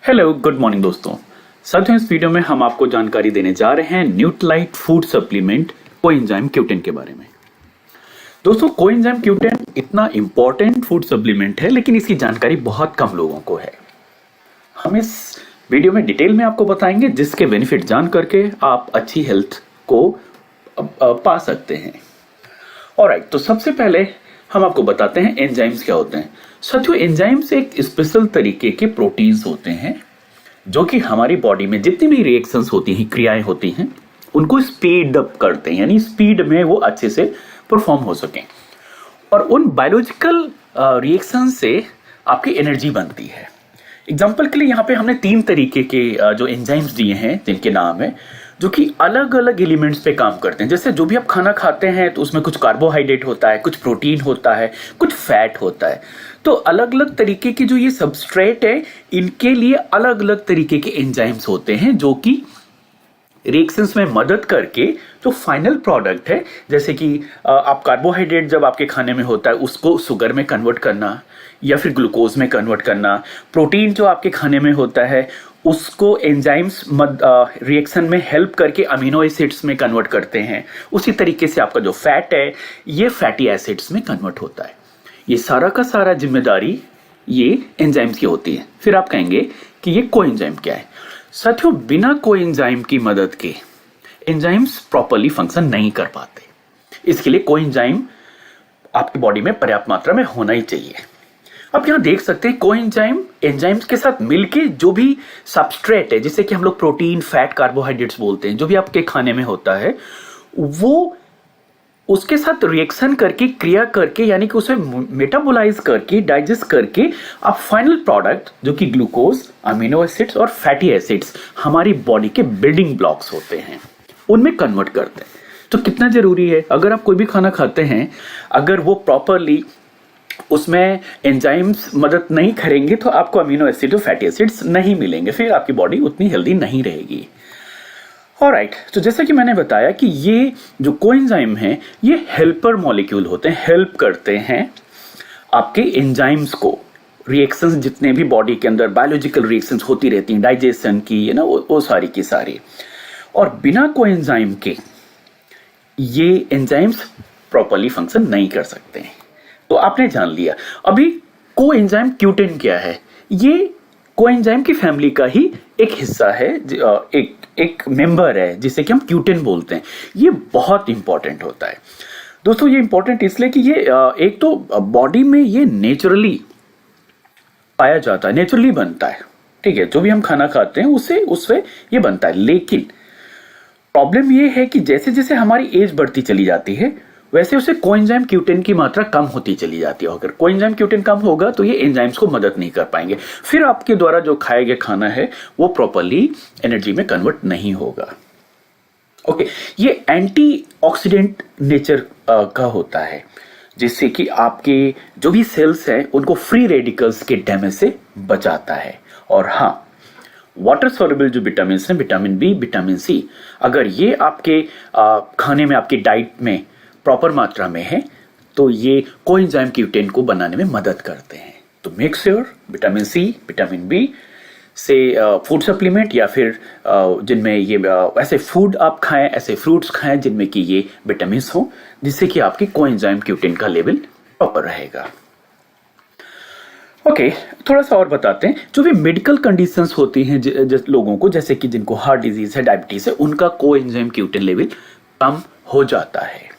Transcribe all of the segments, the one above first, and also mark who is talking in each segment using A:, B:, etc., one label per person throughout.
A: Hello good morning दोस्तों। साथियों, इस वीडियो में हम आपको जानकारी देने जा रहे हैं न्यूट्रालाइट फूड सप्लीमेंट कोएंजाइम Q10 के बारे में। दोस्तों, कोएंजाइम Q10 इतना इंपॉर्टेंट फूड सप्लीमेंट है, लेकिन इसकी जानकारी बहुत कम लोगों को है। हम इस वीडियो में डिटेल में आपको बताएंगे, जिसके बेनिफिट जान करके आप अच्छी हेल्थ को पा सकते हैं। ऑलराइट, तो सबसे पहले हम आपको बताते हैं एंजाइम्स क्या होते हैं। साथियों, एंजाइम्स एक स्पेशल तरीके के प्रोटीन्स होते हैं जो कि हमारी बॉडी में जितनी भी रिएक्शंस होती हैं, क्रियाएं होती हैं, उनको स्पीड अप करते हैं, यानी स्पीड में वो अच्छे से परफॉर्म हो सकें। और उन बायोलॉजिकल रिएक्शन से आपकी एनर्जी बनती है। एग्जाम्पल के लिए यहाँ पे हमने 3 तरीके के जो एंजाइम्स दिए हैं, जिनके नाम है, जो कि अलग अलग एलिमेंट्स पे काम करते हैं। जैसे जो भी आप खाना खाते हैं तो उसमें कुछ कार्बोहाइड्रेट होता है, कुछ प्रोटीन होता है, कुछ फैट होता है। तो अलग अलग तरीके की जो ये सबस्ट्रेट है, इनके लिए अलग अलग तरीके के एंजाइम्स होते हैं जो कि रिएक्शंस में मदद करके जो फाइनल प्रोडक्ट है, जैसे कि आप कार्बोहाइड्रेट जब आपके खाने में होता है उसको शुगर में कन्वर्ट करना या फिर ग्लूकोज में कन्वर्ट करना, प्रोटीन जो आपके खाने में होता है उसको एंजाइम्स रिएक्शन में हेल्प करके अमीनो एसिड्स में कन्वर्ट करते हैं। उसी तरीके से आपका जो फैट है ये फैटी एसिड्स में कन्वर्ट होता है। ये सारा का सारा जिम्मेदारी ये एंजाइम्स की होती है। फिर आप कहेंगे कि ये कोएंजाइम क्या है। साथियों, बिना कोएंजाइम की मदद के एंजाइम्स प्रॉपर्ली फंक्शन नहीं कर पाते। इसके लिए कोएंजाइम आपकी बॉडी में पर्याप्त मात्रा में होना ही चाहिए। अब यहां देख सकते हैं कोएंजाइम एंजाइम्स के साथ मिलके जो भी सबस्ट्रेट है, जिसे कि हम लोग प्रोटीन, फैट, कार्बोहाइड्रेट्स बोलते हैं, जो भी आपके खाने में होता है, वो उसके साथ रिएक्शन करके, क्रिया करके, यानी कि उसे मेटाबोलाइज करके, डाइजेस्ट करके आप फाइनल प्रोडक्ट जो कि ग्लूकोज, अमीनो एसिड्स और फैटी एसिड्स हमारी बॉडी के बिल्डिंग ब्लॉक्स होते हैं, उनमें कन्वर्ट करते हैं। तो कितना जरूरी है, अगर आप कोई भी खाना खाते हैं, अगर वो प्रॉपरली उसमें एंजाइम्स मदद नहीं करेंगे तो आपको अमीनो एसिड और फैटी एसिड्स नहीं मिलेंगे, फिर आपकी बॉडी उतनी हेल्दी नहीं रहेगी। ऑलराइट, तो जैसा कि मैंने बताया कि ये जो कोएंजाइम है ये हेल्पर मॉलिक्यूल होते हैं, हेल्प करते हैं आपके एंजाइम्स को। रिएक्शंस जितने भी बॉडी के अंदर बायोलॉजिकल रिएक्शंस होती रहती हैं, डाइजेशन की, है ना, वो सारी की सारी। और बिना कोएंजाइम के ये एंजाइम्स प्रॉपर्ली फंक्शन नहीं कर सकते हैं। तो आपने जान लिया। अभी कोएंजाइम Q10 क्या है। ये कोएंजाइम की फैमिली का ही एक हिस्सा है, एक मेंबर है, जिसे कि हम Q10 बोलते हैं। ये बहुत इंपॉर्टेंट होता है दोस्तों। ये इंपॉर्टेंट इसलिए कि ये एक तो बॉडी में ये नेचुरली पाया जाता है, नेचुरली बनता है, ठीक है। जो भी हम खाना खाते हैं उससे ये बनता है। लेकिन प्रॉब्लम ये है कि जैसे जैसे हमारी एज बढ़ती चली जाती है, वैसे उसे कोएंजाइम Q10 की मात्रा कम होती चली जाती है। अगर कोएंजाइम Q10 कम होगा तो ये एंजाइम्स को मदद नहीं कर पाएंगे, फिर आपके द्वारा जो खाया गया खाना है वो प्रॉपर्ली एनर्जी में कन्वर्ट नहीं होगा। ओके, ये एंटीऑक्सीडेंट नेचर का होता है, जिससे कि आपके जो भी सेल्स हैं उनको फ्री रेडिकल्स के डैमेज से बचाता है। और हाँ, वाटर सॉल्युबल जो विटामिन है, विटामिन बी, विटामिन सी, अगर ये आपके खाने में, आपकी डाइट में प्रॉपर मात्रा में है तो ये कोएंजाइम Q10 को बनाने में मदद करते हैं। तो make sure vitamin C, vitamin B से फूड सप्लीमेंट, या फिर जिनमें ये ऐसे फूड आप खाएं, ऐसे फ्रूट्स खाएं जिनमें कि ये विटामिन हो, जिससे कि आपकी कोएंजाइम Q10 का लेवल प्रॉपर रहेगा। ओके, थोड़ा सा और बताते हैं। जो भी मेडिकल कंडीशंस होती हैं लोगों को, जैसे कि जिनको हार्ट डिजीज है, डायबिटीज है, उनका कोएंजाइम Q10 लेवल कम हो जाता है।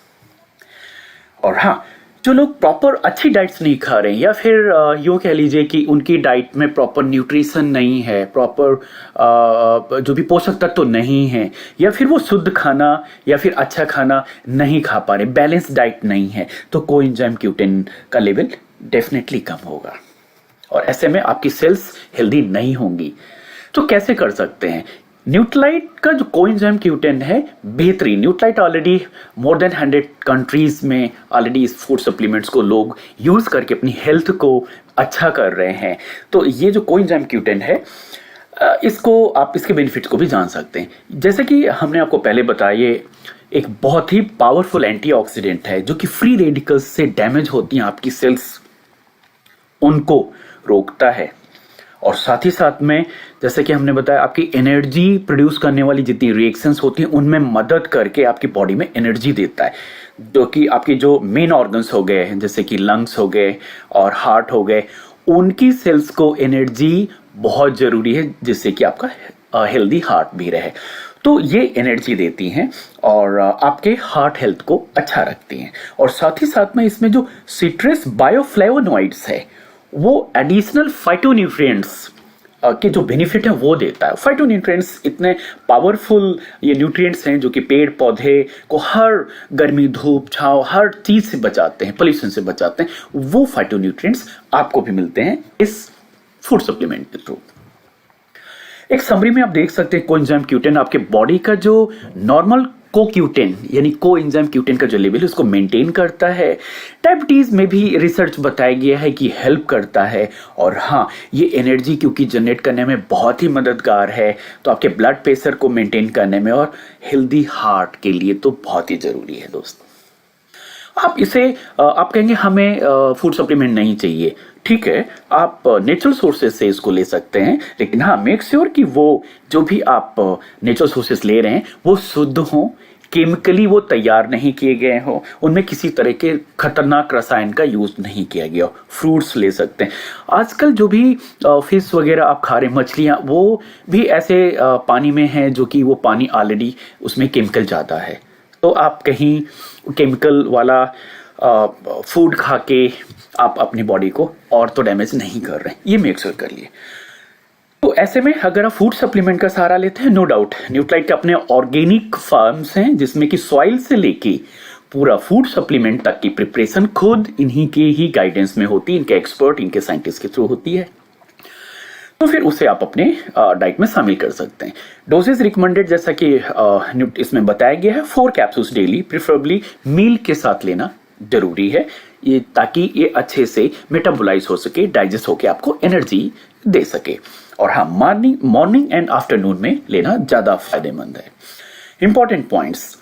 A: और हाँ, जो लोग प्रॉपर अच्छी डाइट्स नहीं खा रहे हैं, या फिर यूँ कह लीजिए कि उनकी डाइट में प्रॉपर न्यूट्रिशन नहीं है, प्रॉपर जो भी पोषक तत्व तो नहीं है, या फिर वो शुद्ध खाना या फिर अच्छा खाना नहीं खा पा रहे, बैलेंस डाइट नहीं है, तो कोएंजाइम Q10 का लेवल डेफिनेटली कम होगा और ऐसे में आपकी सेल्स हेल्दी नहीं होंगी। तो कैसे कर सकते हैं? न्यूट्रालाइट का जो कोएंजाइम Q10 है बेहतरीन। न्यूट्रालाइट ऑलरेडी मोर देन 100 कंट्रीज में ऑलरेडी इस फूड सप्लीमेंट्स को लोग यूज करके अपनी हेल्थ को अच्छा कर रहे हैं। तो ये जो कोएंजाइम Q10 है, इसको आप इसके बेनिफिट्स को भी जान सकते हैं। जैसे कि हमने आपको पहले बताया, ये एक बहुत ही पावरफुल एंटीऑक्सीडेंट है जो कि फ्री रेडिकल्स से डैमेज होती हैं आपकी सेल्स, उनको रोकता है। और साथ ही साथ में जैसे कि हमने बताया आपकी एनर्जी प्रोड्यूस करने वाली जितनी रिएक्शंस होती हैं उनमें मदद करके आपकी बॉडी में एनर्जी देता है, जो कि आपके जो मेन ऑर्गन्स हो गए जैसे कि लंग्स हो गए और हार्ट हो गए, उनकी सेल्स को एनर्जी बहुत जरूरी है जिससे कि आपका हेल्दी हार्ट भी रहे। तो ये एनर्जी देती हैं और आपके हार्ट हेल्थ को अच्छा रखती हैं। और साथ ही साथ में इसमें जो सिट्रस बायोफ्लेवोनॉइड्स है वो एडिशनल फाइटोन्यूट्रिएंट्स के जो बेनिफिट है वो देता है। फाइटोन्यूट्रिएंट्स इतने पावरफुल ये न्यूट्रिएंट्स हैं जो कि पेड़ पौधे को हर गर्मी धूप छांव हर चीज से बचाते हैं, पोल्यूशन से बचाते हैं। वो फाइटोन्यूट्रिएंट्स आपको भी मिलते हैं इस फूड सप्लीमेंट के थ्रू। एक समरी में आप देख सकते हैं कोएंजाइम Q10 आपके बॉडी का जो नॉर्मल कोक्यूटेन यानी कोएंजाइम Q10 का जो लेवल है उसको मेंटेन करता है। डायबिटीज में भी रिसर्च बताया गया है कि हेल्प करता है। और हाँ, ये एनर्जी क्योंकि जनरेट करने में बहुत ही मददगार है तो आपके ब्लड प्रेशर को मेंटेन करने में और हेल्दी हार्ट के लिए तो बहुत ही जरूरी है दोस्त। आप इसे आप कहेंगे हमें फूड सप्लीमेंट नहीं चाहिए, ठीक है, आप नेचुरल सोर्सेज से इसको ले सकते हैं, लेकिन हाँ मेक श्योर कि वो जो भी आप नेचुरल सोर्सेज ले रहे हैं वो शुद्ध हो, केमिकली वो तैयार नहीं किए गए हो, उनमें किसी तरह के खतरनाक रसायन का यूज नहीं किया गया हो। फ्रूट्स ले सकते हैं। आजकल जो भी फिश वगैरह आप खा रहे हैं, मछलियां, वो भी ऐसे पानी में हैं जो कि वो पानी ऑलरेडी उसमें केमिकल ज़्यादा है। तो आप कहीं केमिकल वाला फूड खा के आप अपनी बॉडी को और तो डैमेज नहीं कर रहे हैं, ये मेक श्योर कर लिए। तो ऐसे में अगर आप फूड सप्लीमेंट का सहारा लेते हैं, नो डाउट न्यूट्राइट के अपने ऑर्गेनिक फार्म्स हैं जिसमें कि सॉइल से लेके पूरा फूड सप्लीमेंट तक की प्रिपरेशन खुद इन्हीं के ही गाइडेंस में होती है, इनके एक्सपर्ट, इनके साइंटिस्ट के थ्रू होती है। तो फिर उसे आप अपने डाइट में शामिल कर सकते हैं। डोजेज रिकमेंडेड जैसा कि इसमें बताया गया है 4 कैप्सूल्स डेली, प्रिफरेबली मील के साथ लेना जरूरी है, ये ताकि ये अच्छे से मेटाबोलाइज हो सके, डाइजेस्ट होके आपको एनर्जी दे सके। और हाँ, मॉर्निंग एंड आफ्टरनून में लेना ज्यादा फायदेमंद है। इंपॉर्टेंट पॉइंट्स,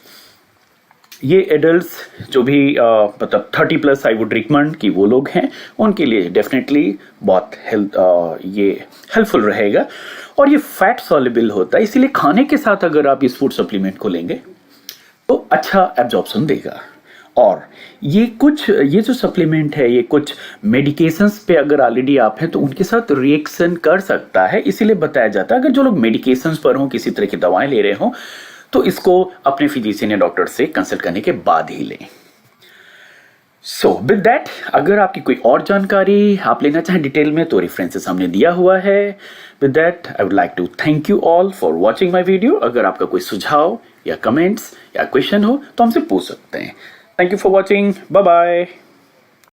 A: ये एडल्ट्स जो भी मतलब 30+ आई वुड रिकमेंड कि वो लोग हैं उनके लिए डेफिनेटली बहुत ये हेल्पफुल रहेगा। और ये फैट सॉल्युबल होता है, इसीलिए खाने के साथ अगर आप इस फूड सप्लीमेंट को लेंगे तो अच्छा एब्जॉर्प्शन देगा। और ये जो सप्लीमेंट है ये कुछ मेडिकेशंस पे अगर ऑलरेडी आप हैं तो उनके साथ रिएक्शन कर सकता है, इसीलिए बताया जाता है अगर जो लोग मेडिकेशंस पर हों, किसी तरह की दवाएं ले रहे हों, तो इसको अपने फिजिशियन या डॉक्टर से कंसल्ट करने के बाद ही लें। सो विद दैट, अगर आपकी कोई और जानकारी आप लेना चाहें डिटेल में तो रेफरेंसेस हमने दिया हुआ है। With that I would like to thank you all for watching my video. अगर आपका कोई सुझाव या कमेंट्स या क्वेश्चन हो तो हमसे पूछ सकते हैं। Thank you for watching, bye bye.